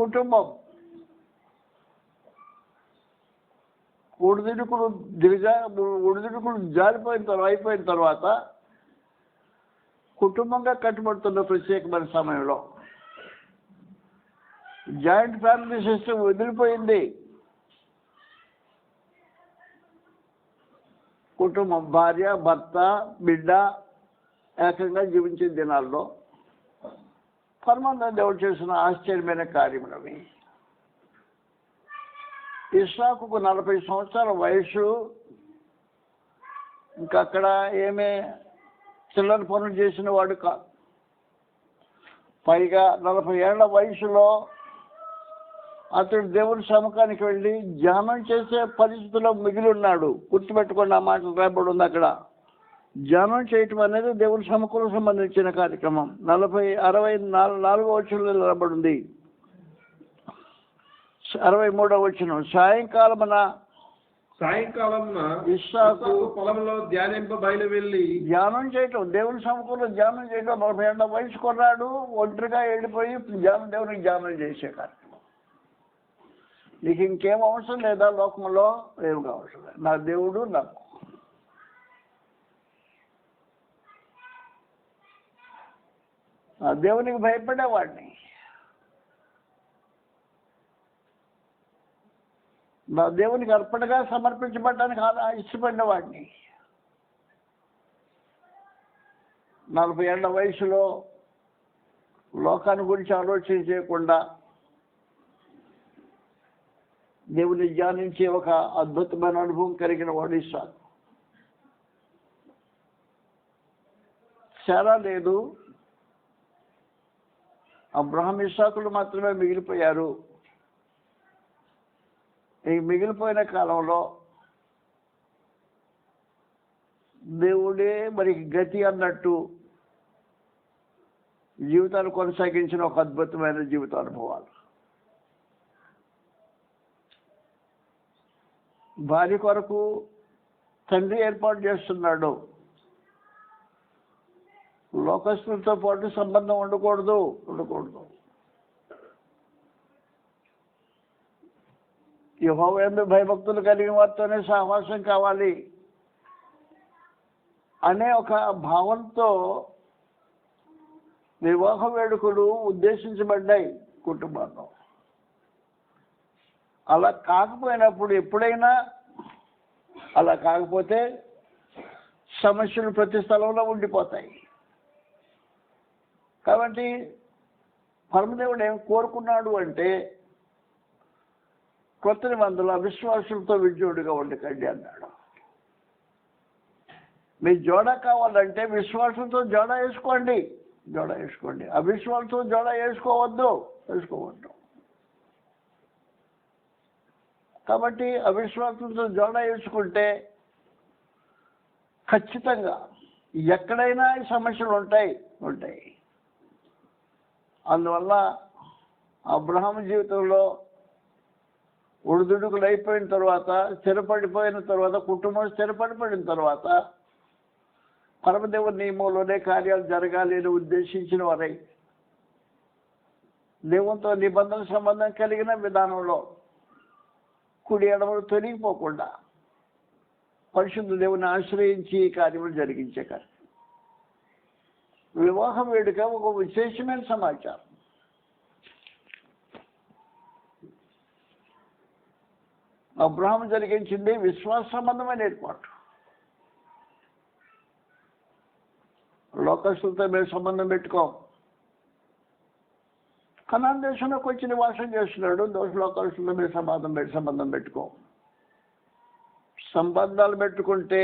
కుటుంబం ఒడిదుడుకులు అయిపోయిన తర్వాత కుటుంబంగా కట్టుబడుతున్న ప్రత్యేకమైన సమయంలో జాయింట్ ఫ్యామిలీ సిస్టమ్ వదిలిపోయింది. కుటుంబం భార్య భర్త బిడ్డ ఏకంగా జీవించే దినాల్లో పరమానంద దేవుడు చేసిన ఆశ్చర్యమైన కార్యములవి. ఇస్సాకుకు 40 సంవత్సరాల వయసు, ఇంకా అక్కడ ఏమే చిల్లర పనులు చేసిన వాడు కాదు. పైగా 40 ఏళ్ల వయసులో అతడు దేవుని సముఖానికి వెళ్ళి ధ్యానం చేసే పరిస్థితిలో మిగిలి ఉన్నాడు. గుర్తుపెట్టుకోండి, ఆ మాట రాబడి ఉంది అక్కడ. ధ్యానం చేయటం అనేది దేవుని సముఖంలో సంబంధించిన కార్యక్రమం. 64వ వచనంలో రాబడి ఉంది. 63వ వచనం, సాయంకాలమున ఇస్సాకు పొలంలో బయలువెళ్ళి ధ్యానం చేయటం, దేవుని సముఖంలో ధ్యానం చేయటం. 40 ఏళ్ల వయసు కొన్నాడు, ఒంటరిగా వెళ్ళిపోయి దేవునికి ధ్యానం చేసే కార్యక్రమం. నీకు ఇంకేం అవసరం లేదా లోకంలో? ఏమి అవసరం లేదు. నా దేవుడు నాకు. ఆ దేవునికి భయపడేవాడిని, నా దేవునికి అర్పణగా సమర్పించబడడానికి ఇష్టపడినవాడిని. 40 ఏళ్ల వయసులో లోకాన్ని గురించి ఆలోచన చేయకుండా దేవుని ధ్యానించే ఒక అద్భుతమైన అనుభవం కలిగిన వాడు ఇస్సాకు. శారా లేదు, అబ్రహాం ఇస్సాకులు మాత్రమే మిగిలిపోయారు. ఈ మిగిలిపోయిన కాలంలో దేవుడే మరి గతి అన్నట్టు జీవితాలు కొనసాగించిన ఒక అద్భుతమైన జీవితానుభవాలు. భార్య కొరకు తండ్రి ఏర్పాటు చేస్తున్నాడు. లోకస్తులతో పాటు సంబంధం ఉండకూడదు. యెహోవా యందు భయభక్తులు కలిగిన వారితోనే సహవాసం కావాలి అనే ఒక భావంతో వివాహ వేడుకలు ఉద్దేశించబడ్డాయి కుటుంబంలో. అలా కాకపోయినప్పుడు ఎప్పుడైనా అలా కాకపోతే సమస్యలు ప్రతి స్థలంలో ఉండిపోతాయి. కాబట్టి పరమదేవుడు ఏం కోరుకున్నాడు అంటే, కొత్త నిబంధనలో అవిశ్వాసులతో విజయుడిగా ఉండకండి అన్నాడు. మీ జోడ కావాలంటే విశ్వాసంతో జోడ వేసుకోండి. అవిశ్వాసంతో జోడ వేసుకోవద్దు. కాబట్టి అవిశ్వాసంతో జోడ వేసుకుంటే ఖచ్చితంగా ఎక్కడైనా ఈ సమస్యలు ఉంటాయి. అందువల్ల అబ్రహాము జీవితంలో ఒడిదుడుకులు అయిపోయిన తర్వాత, స్థిరపడిపోయిన తర్వాత, కుటుంబం స్థిరపడిపోయిన తర్వాత పరమదేవుని నియమంలోనే కార్యాలు జరగాలి అని ఉద్దేశించిన వారై దేవునితో నిబంధన సంబంధం కలిగిన విధానంలో కుడి ఎడమలు తొలగిపోకుండా పరిశుద్ధ దేవుని ఆశ్రయించి కార్యములు జరిగించే కార్యం. వివాహ వేడుక ఒక విశేషమైన సమాచారం. అబ్రహాము జరిగించింది విశ్వాస సంబంధమైన ఏర్పాటు. లోకస్తులతో మీరు సంబంధం పెట్టుకోం. కనాన్ దేశంలోకి వచ్చి నివాసం చేస్తున్నాడు. లోకస్తులతో మీరు సంబంధం పెట్టుకో. సంబంధాలు పెట్టుకుంటే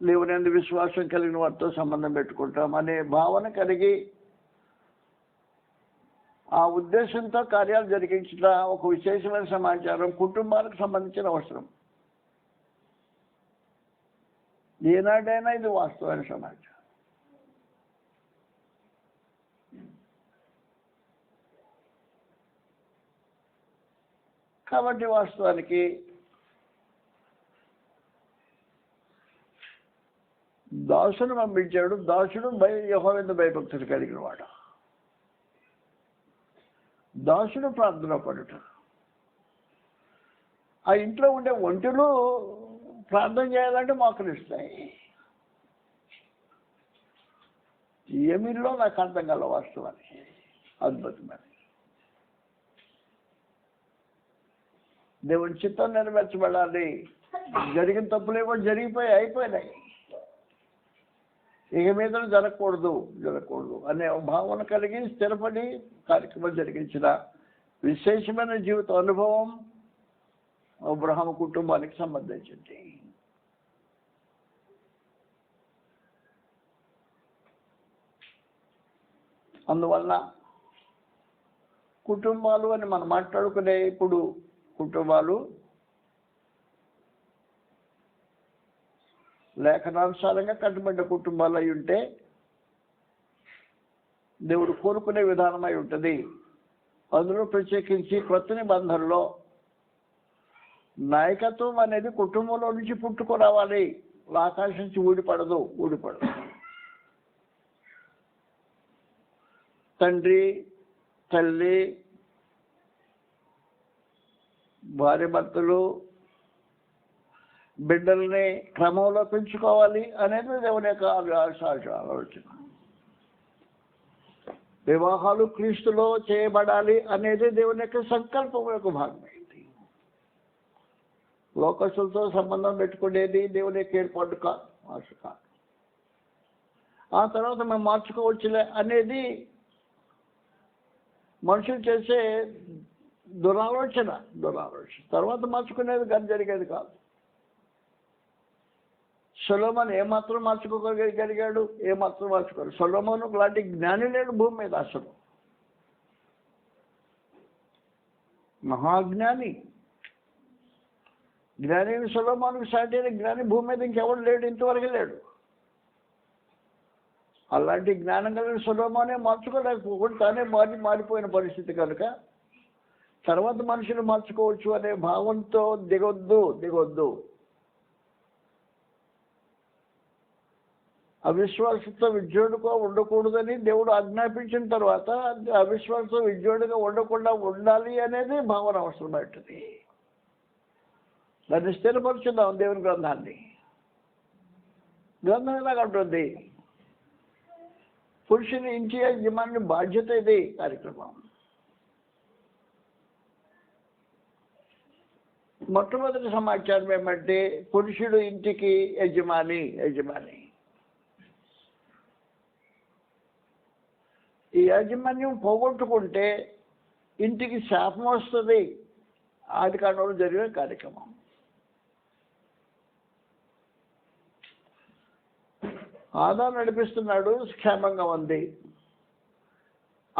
దేవుని విశ్వాసం కలిగిన వారితో సంబంధం పెట్టుకుంటాం అనే భావన కలిగి ఆ ఉద్దేశంతో కార్యాలు జరిగించిన ఒక విశేషమైన సమాచారం కుటుంబాలకు సంబంధించిన అవసరం. ఏనాడైనా ఇది వాస్తవమైన సమాచారం. కాబట్టి వాస్తవానికి దాసును పంపించాడు. దాసుడు యెహోవా యందు భయభక్తులు కలిగిన వాడు. దాసుడు ప్రార్థన పడుట. ఆ ఇంట్లో ఉండే ఒంటెలు ప్రార్థన చేయాలంటే మోకరిస్తాయి. ఏమిలో నాకు అర్థం కల వాస్తవానికి అద్భుతమైన దేవుని చిత్తం నెరవేర్చబడాలి. జరిగిన తప్పులేమో అయిపోయినాయి, ఇక మీద జరగకూడదు అనే భావన కలిగి స్థిరపడి కార్యక్రమం జరిగించిన విశేషమైన జీవిత అనుభవం అబ్రహాము కుటుంబానికి సంబంధించింది. అందువలన కుటుంబాలు అని మనం మాట్లాడుకునే ఇప్పుడు కుటుంబాలు లేఖనానుసారంగా కట్టుబడ్డ కుటుంబాలు అయి ఉంటే దేవుడు కోరుకునే విధానమై ఉంటుంది. అందులో ప్రత్యేకించి కొత్త నిబంధనలో నాయకత్వం అనేది కుటుంబంలో నుంచి పుట్టుకురావాలి. ఆకాశం నుంచి ఊడిపడదు. తండ్రి, తల్లి, భార్య భర్తలు బిడ్డల్ని క్రమంలో పెంచుకోవాలి అనేది దేవుని యొక్క ఆలోచన. వివాహాలు క్రీస్తులో చేయబడాలి అనేది దేవుని యొక్క సంకల్పం యొక్క భాగమైంది. లోకస్తులతో సంబంధం పెట్టుకునేది దేవుని యొక్క ఏర్పాటు కాదు. ఆ తర్వాత మేము మార్చుకోవచ్చులే అనేది మనుషులు చేసే దురాలోచన. తర్వాత మార్చుకునేది కానీ జరిగేది కాదు. సొలొమోను ఏమాత్రం మార్చుకోగలిగాడు? ఏమాత్రం మార్చుకోరు. సొలొమోను లాంటి జ్ఞాని లేడు భూమి మీద. అసలు మహాజ్ఞాని, జ్ఞాని సొలొమోనుకు సాటి అయిన జ్ఞాని భూమి మీద ఇంకెవడు లేడు, ఇంతవరకు లేడు. అలాంటి జ్ఞానం కలిగిన సొలొమోనే మార్చుకోలేకపోకుండా తానే మారిపోయిన పరిస్థితి కనుక తర్వాత మనుషులు మార్చుకోవచ్చు అనే భావంతో దిగొద్దు. అవిశ్వాసంతో విజ్ఞుడుగా ఉండకూడదని దేవుడు ఆజ్ఞాపించిన తర్వాత అవిశ్వాసంతో విజ్ఞుడుగా ఉండకుండా ఉండాలి అనేది భావన అవసరమవుతుంది. దాన్ని స్థిరపరుచుదాం. దేవుని గ్రంథం ఎలాగంటుంది? పురుషుని ఇంటి యజమాని బాధ్యత ఇది కార్యక్రమం. మొట్టమొదటి సమాచారం ఏమంటే పురుషుడు ఇంటికి యజమాని. ఈ యాజమాన్యం పోగొట్టుకుంటే ఇంటికి శాపం వస్తుంది. ఆదికాండంలో జరిగిన కార్యక్రమం. ఆదాము నడిపిస్తున్నాడు, క్షేమంగా ఉంది.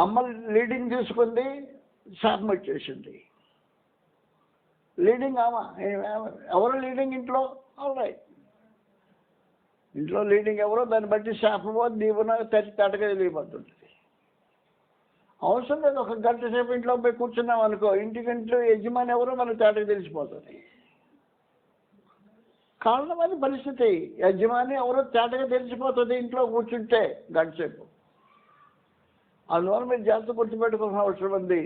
అమ్మ లీడింగ్ తీసుకుంది, శాపం వచ్చేసింది. లీడింగ్ ఎవరు లీడింగ్ ఇంట్లో? ఇంట్లో లీడింగ్ ఎవరో దాన్ని బట్టి శాపమో దీవెన తటగా తెలియబడుతుంటుంది. అవసరం లేదు, ఒక గంట సేపు ఇంట్లో పోయి కూర్చున్నాం అనుకో, ఇంటికింట్లో యజమాని ఎవరో మనకు తేటగా తెలిసిపోతుంది. కారణం అది పరిస్థితి. యజమాని ఎవరో తేటగా తెలిసిపోతుంది ఇంట్లో కూర్చుంటే గంట సేపు. అందువల్ల మీరు జాగ్రత్త గుర్తుపెట్టుకోవాల్సిన అవసరం ఉంది.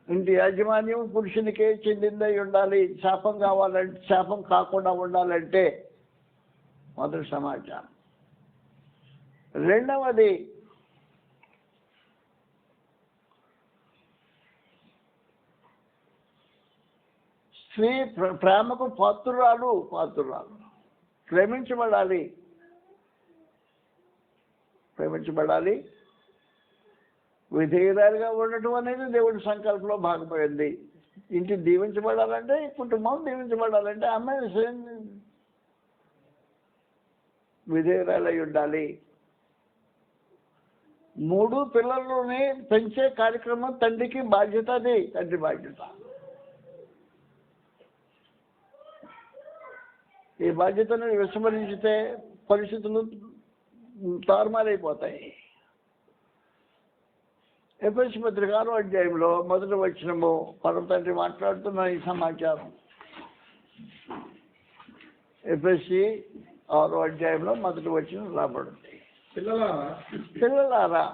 ఇంటి యాజమాన్యం పురుషునికే చెందిందై ఉండాలి. శాపం కాకుండా ఉండాలంటే మొదటి సమాచారం. రెండవది, స్త్రీ ప్రేమకు పాత్రురాలు. ప్రేమించబడాలి. విధేయురాలుగా ఉండటం అనేది దేవుడి సంకల్పంలో భాగమైంది. ఇంటి దీవించబడాలంటే, కుటుంబం దీవించబడాలంటే ఆమె విధేయురాలై ఉండాలి. 3 పిల్లలని పెంచే కార్యక్రమం తండ్రికి బాధ్యత. అది తండ్రి బాధ్యత. ఈ బాధ్యతను విస్మరించితే పరిస్థితులు తారుమారైపోతాయి. ఎఫెసీ పత్రిక 6వ అధ్యాయంలో మొదటి వచనము పరమ తండ్రి మాట్లాడుతున్న ఈ సమాచారం. ఎఫెసీ 6వ అధ్యాయంలో మొదటి వచనం రాబడింది. పిల్లలారా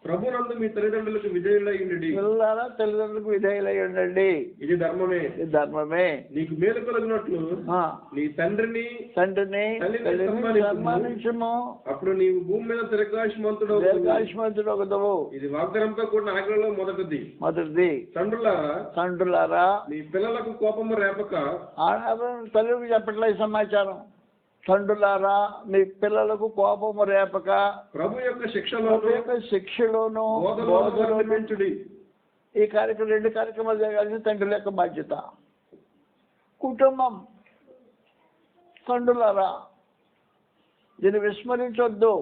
ప్రభునందు మీ తల్లిదండ్రులకు విధేయులై ఉండండి. పిల్లలారా తల్లిదండ్రులకు విధేయులై ఉండండి, ఇది ధర్మమే. ఇది ధర్మమే. నీకు మేలు కలుగునట్లు నీ తండ్రిని తల్లిని సన్మానించుము, అప్పుడు నీవు భూమి మీద దీర్ఘాయుష్మంతుడు ఒకదవు. ఇది వాగ్దానంతో కూడిన ఆజ్ఞలలో మొదటిది. తండ్రులారా నీ పిల్లలకు కోపము రేపక. తల్లికి చెప్పట్లే ఈ సమాచారం. తండ్రులారా మీ పిల్లలకు కోపము రేపక ప్రభు యొక్క శిక్షలోను ఈ కార్యక్రమం 2 కార్యక్రమాలు జరగాల్సిన తండ్రుల యొక్క బాధ్యత. కుటుంబం, తండ్రులారా దీన్ని విస్మరించొద్దు.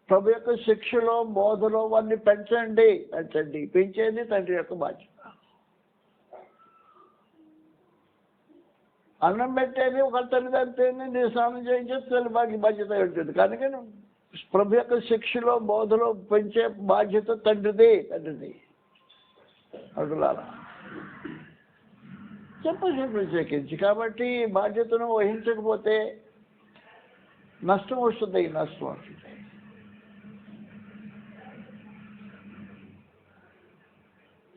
ప్రభు యొక్క శిక్షలో బోధలో వారిని పెంచేది తండ్రి యొక్క బాధ్యత. అన్నం పెట్టేది ఒక తల్లిదండ్రులని నీ స్నానం చేయించేది తల్లి బాధ్యత ఉంటుంది. కనుక ప్రభు యొక్క శిక్షలో బోధలో పెంచే బాధ్యత తండ్రిది. అడులారా ప్రత్యేకించి కాబట్టి బాధ్యతను వహించకపోతే నష్టం వస్తుంది.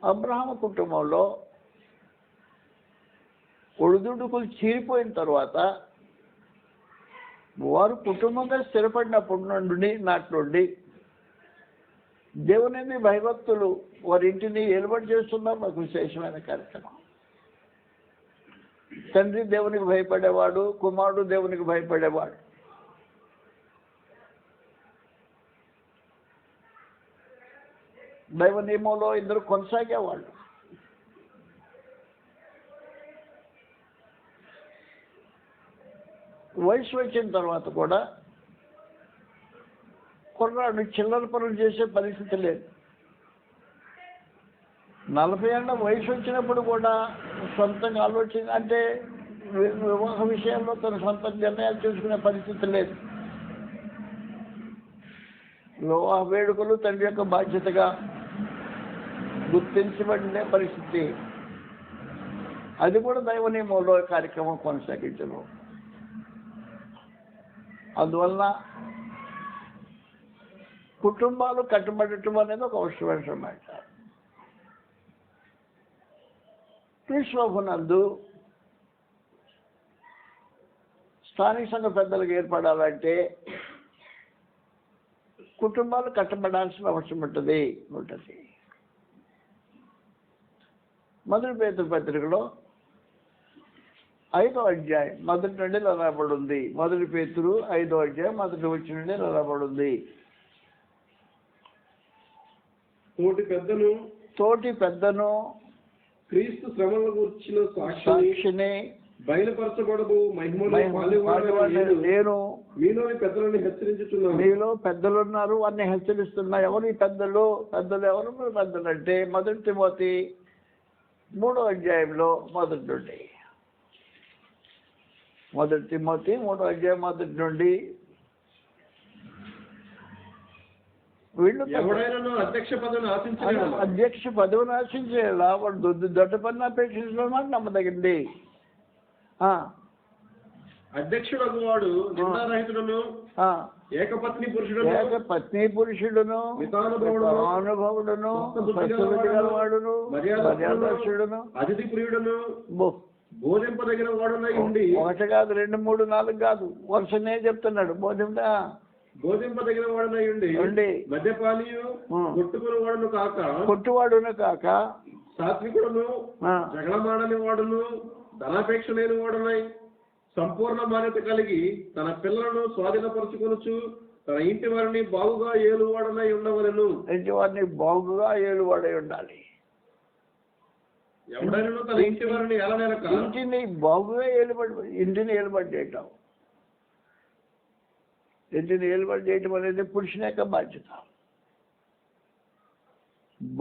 అబ్రహాము కుటుంబంలో ఒడిదుడుకులు చీరిపోయిన తర్వాత వారు కుటుంబంగా స్థిరపడినప్పటి నుండి దేవుని భయభక్తులు వారి ఇంటిని ఏలుబడి చేస్తున్నారు. మాకు విశేషమైన కార్యక్రమం. తండ్రి దేవునికి భయపడేవాడు, కుమారుడు దేవునికి భయపడేవాడు. దైవ నియమంలో ఇద్దరు కొనసాగేవాళ్ళు. వయసు వచ్చిన తర్వాత కూడా కుర్రాడు చిల్లర పనులు చేసే పరిస్థితి లేదు. 40 ఏళ్ళ వయసు వచ్చినప్పుడు కూడా సొంతంగా ఆలోచన అంటే వివాహ విషయాల్లో తన సొంత నిర్ణయాలు తీసుకునే పరిస్థితి లేదు. వివాహ వేడుకలు తండ్రి యొక్క బాధ్యతగా గుర్తించబడిన పరిస్థితి. అది కూడా దైవ నియమంలో కార్యక్రమం కొనసాగించను. అందువలన కుటుంబాలు కట్టుబడటం అనేది ఒక అవసరమైన సమాచారం. క్రీస్తునందు స్థానిక సంఘ పెద్దలకు ఏర్పడాలంటే కుటుంబాలు కట్టబడాల్సిన అవసరం ఉంటుంది. మొదటి పేతురు పత్రికలో 5వ అధ్యాయం మొదటి నుండి రాబడి ఉంది. మొదటి పేతురు 5వ అధ్యాయం మొదటి వచ్చి నుండి రాబడి ఉంది. తోటి పెద్దను క్రీస్తు శ్రమల గురించిన సాక్షిని బయలుపరచబడదు నేను మీలోని పెద్దలను హెచ్చరించుతున్నాను. మీలో పెద్దలు ఉన్నారు, వారిని హెచ్చరిస్తున్నా. ఎవరు ఈ పెద్దలు ఎవరు? పెద్దలు అంటే మొదటి తిమోతి 3వ అధ్యాయంలో మొదటి నుండి. మొదటి తిమోతి 3వ అధ్యాయం మొదటి నుండి వీళ్ళు అధ్యక్ష పదవిని ఆశించేలా వాడు దొడ్డ పని అపేక్షించడం నమ్మదగింది. అధ్యక్షుడు వాడు నిందారహితుడును ఏకపత్ని పురుషుడును అనుభవుడును వాడును మర్యాదస్తుడును అతిథి ప్రియుడును బోధింపదగిన వాడునై ఉండి 1 కాదు 2 3 4 కాదు వరుసనే చెప్తున్నాడు. బోధింపదగిన వాడునై ఉండి మద్యపానీయు కొట్టువాడును కాక సాత్వికుడును జగడమాడని వాడును ధనాపేక్ష లేని వాడునై సంపూర్ణ మాన్యత కలిగి తన పిల్లలను స్వాధీనపరుచుకొనుచు తన ఇంటి వారిని బాగుగా ఏలువాడనై ఉండవలెను. ఇంటి వారిని బాగుగా ఏలువాడై ఉండాలి. ఎవడైనా తన ఇంటి వారిని ఎలానెలక ఇంటిని బాగుగా ఇంటిని ఏలుబడి చేయటం. ఇంటిని ఏలుబడి చేయటం అనేది పురుషుని యొక్క బాధ్యత.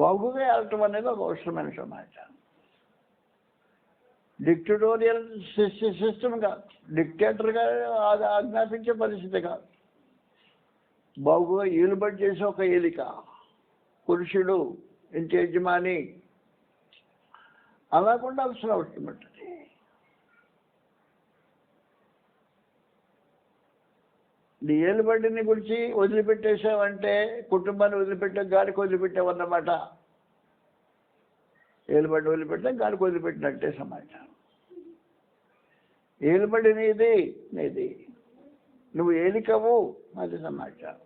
బాగుగా వెళ్ళటం అనేది ఒక అవసరమైన సమాచారం. డిక్టటోరియల్ సిస్టమ్ కాదు, డిక్టేటర్గా ఆజ్ఞాపించే పరిస్థితి కాదు. బాగుగా ఏలుబడి చేసే ఒక ఏలిక పురుషుడు, ఇంటి యజమాని అలా ఉండాల్సిన అవసరం ఉంటుంది. నీ ఏలుబడిని గురించి వదిలిపెట్టేసావంటే కుటుంబాన్ని వదిలిపెట్టే గాలికి వదిలిపెట్టావన్నమాట. ఏలుబడి వదిలిపెట్టే గాలికి వదిలిపెట్టినట్టే సమాచారం. ఏలుబడి నీది, నువ్వు ఏలికవు, అది సమాచారం.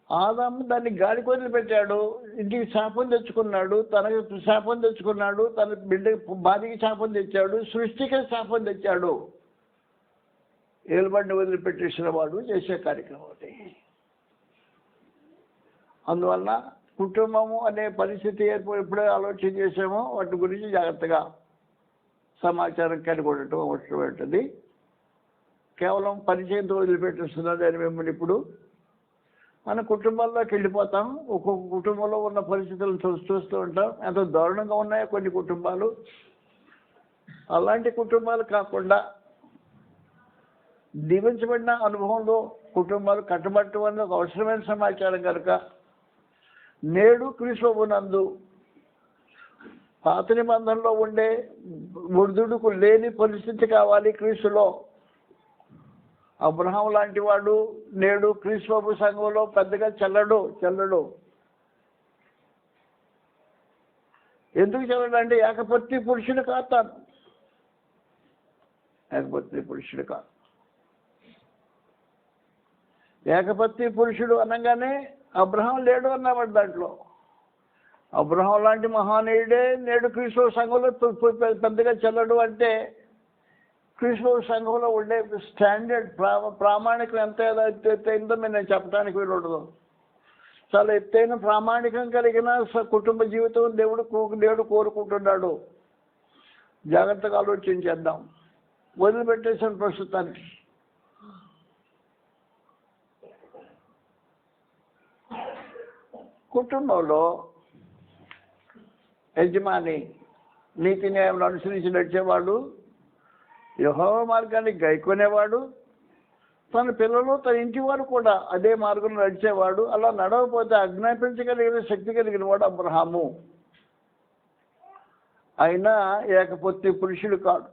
ఆదాము దాన్ని గాలికి వదిలిపెట్టాడు, ఇంటికి శాపం తెచ్చుకున్నాడు, తనకు శాపం తెచ్చుకున్నాడు, తన బిడ్డ భార్యకి శాపం తెచ్చాడు, సృష్టికి శాపం తెచ్చాడు. ఏలుబడిని వదిలిపెట్టేసిన వాడు చేసే కార్యక్రమం అది. అందువల్ల కుటుంబము అనే పరిస్థితి ఎప్పుడే ఆలోచన చేసామో వాటి గురించి జాగ్రత్తగా సమాచారం కలిగి ఉండటం అవసరమైనది. కేవలం పరిచయంతో వదిలిపెట్టేస్తున్నది అని మిమ్మల్ని ఇప్పుడు మన కుటుంబాల్లోకి వెళ్ళిపోతాం. ఒక్కొక్క కుటుంబంలో ఉన్న పరిస్థితులను చూస్తూ ఉంటాం. ఎంత దారుణంగా ఉన్నాయో కొన్ని కుటుంబాలు. అలాంటి కుటుంబాలు కాకుండా దీవించబడిన అనుభవంలో కుటుంబాలు కట్టబట్టడం అనేది ఒక అవసరమైన సమాచారం కనుక నేడు క్రీస్తునందు పాత నిబంధనలో ఉండే వృద్ధుడుకు లేని పరిస్థితి కావాలి క్రీస్తులో. అబ్రహాం లాంటి వాడు నేడు క్రీస్తు సంఘంలో పెద్దగా చెల్లడు. ఎందుకు చెల్లడంటే ఏకపత్ని పురుషుడు కాదు తాను. ఏకపత్ని పురుషుడు కాదు. ఏకపత్ని పురుషుడు అనగానే అబ్రహాం లేడు అన్నవాడు దాంట్లో. అబ్రహాం లాంటి మహానీయుడే నేడు క్రీస్తు సంఘంలో పెద్దగా చెల్లడు అంటే క్రీస్తు సంఘంలో ఉండే స్టాండర్డ్ ప్రామాణికం ఎంత ఎత్తైందో నేను చెప్పడానికి వీలుండదు. చాలా ఎత్తైన ప్రామాణికం కలిగిన కుటుంబ జీవితం దేవుడు కోరుకుంటున్నాడు. జాగ్రత్తగా ఆలోచించేద్దాం. వదిలిపెట్టేసిన ప్రస్తుతానికి కుటుంబంలో యజమాని నీతి న్యాయం అనుసరించి నడిచేవాడు, యెహోవా మార్గాన్ని గైకొనేవాడు, తన పిల్లలు తన ఇంటి వారు కూడా అదే మార్గంలో నడిచేవాడు. అలా నడవకపోతే ఆజ్ఞాపించగలిగిన శక్తి కలిగిన వాడు అబ్రహాము. అయినా ఏకపత్ని పురుషుడు కాడు.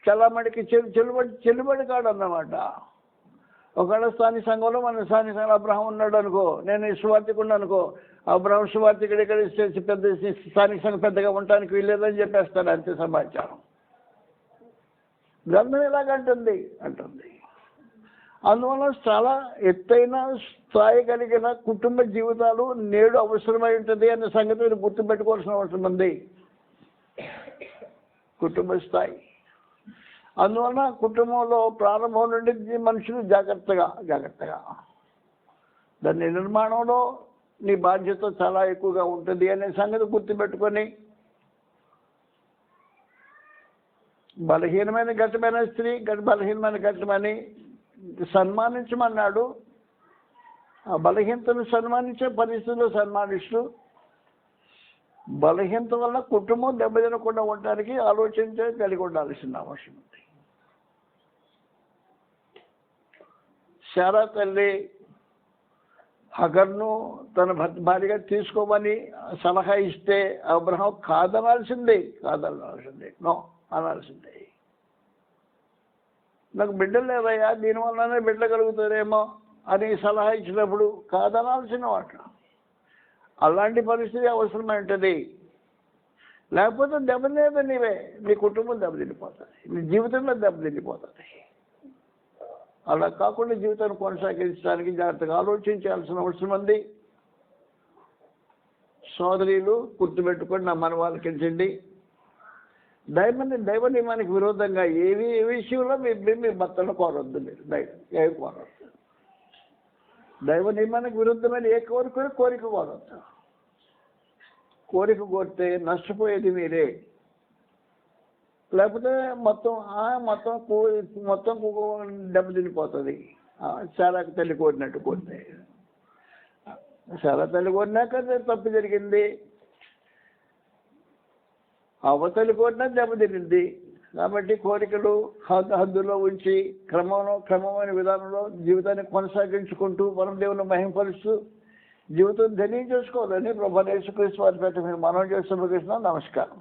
చల్లమడికి చెల్లుబడి కాడు అన్నమాట. ఒకవేళ స్థానిక సంఘంలో మన స్థానిక సంఘంలో అబ్రహాం ఉన్నాడు అనుకో, నేను సువార్థికుడు అనుకో, అబ్రహాం సువార్థికుడు ఇక్కడ పెద్ద స్థానిక సంఘం పెద్దగా ఉండటానికి వీల్లేదని చెప్పేస్తాడు. అంతే సమాచారం. గ్రంథం ఎలాగంటుంది అంటుంది. అందువల్ల చాలా ఎత్తైన స్థాయి కలిగిన కుటుంబ జీవితాలు నేడు అవసరమై ఉంటుంది అనే సంగతి మీరు గుర్తుపెట్టుకోవాల్సిన అవసరం ఉంది. కుటుంబ స్థాయి. అందువల్ల కుటుంబంలో ప్రారంభం నుండి మనుషులు జాగ్రత్తగా దాని నిర్మాణంలో నీ బాధ్యత చాలా ఎక్కువగా ఉంటుంది అనే సంగతి గుర్తుపెట్టుకొని బలహీనమైన ఘట్టమైన స్త్రీ బలహీనమైన ఘట్టమని సన్మానించమన్నాడు. ఆ బలహీనతను సన్మానించే పరిస్థితుల్లో సన్మానిస్తూ బలహీనత వల్ల కుటుంబం దెబ్బతినకుండా ఉండడానికి ఆలోచించే కలిగి ఉండాల్సిన అవసరం ఉంది. శారా తల్లి హగర్ను తన భార్యగా తీసుకోమని సలహా ఇస్తే అబ్రహాం కాదనాల్సిందే నో అనాల్సిందే. నాకు బిడ్డలు లేవయ్యా, దీనివల్లనే బిడ్డ కలుగుతారేమో అని సలహా ఇచ్చినప్పుడు కాదనాల్సిన వాట. అలాంటి పరిస్థితి అవసరమైంటుంది. లేకపోతే దెబ్బతినేది నీవే, నీ కుటుంబం దెబ్బతినిపోతుంది, నీ జీవితంలో దెబ్బతినిపోతుంది. అలా కాకుండా జీవితాన్ని కొనసాగించడానికి జాగ్రత్తగా ఆలోచించాల్సిన అవసరం ఉంది. సోదరులు గుర్తుపెట్టుకొని నా మన వాళ్ళకి తెలిసింది, దైవ నియమానికి విరోధంగా ఏ విషయంలో మీ భర్తను కోరవద్దు. మీరు ఏమి కోరవద్దు. దైవ నియమానికి విరుద్ధమైన ఏ కోరిక కోరవద్దు. కోరిక కోరితే నష్టపోయేది మీరే. లేకపోతే మొత్తం దెబ్బతినిపోతుంది. చాలా తల్లి కోరినట్టు కోరితే చాలా తల్లి కోరినాక తప్పు జరిగింది, అవతలి కోరినా దెబ్బతినింది. కాబట్టి కోరికలు హద్దులో ఉంచి క్రమమైన విధానంలో జీవితాన్ని కొనసాగించుకుంటూ మనం దేవుని మహిమపరుస్తూ జీవితం ధన్యం చేసుకోవాలని ప్రభువైన యేసుక్రీస్తు వారి పేరిట మీరు మనవి చేస్తూ ముగిస్తున్నాం. నమస్కారం.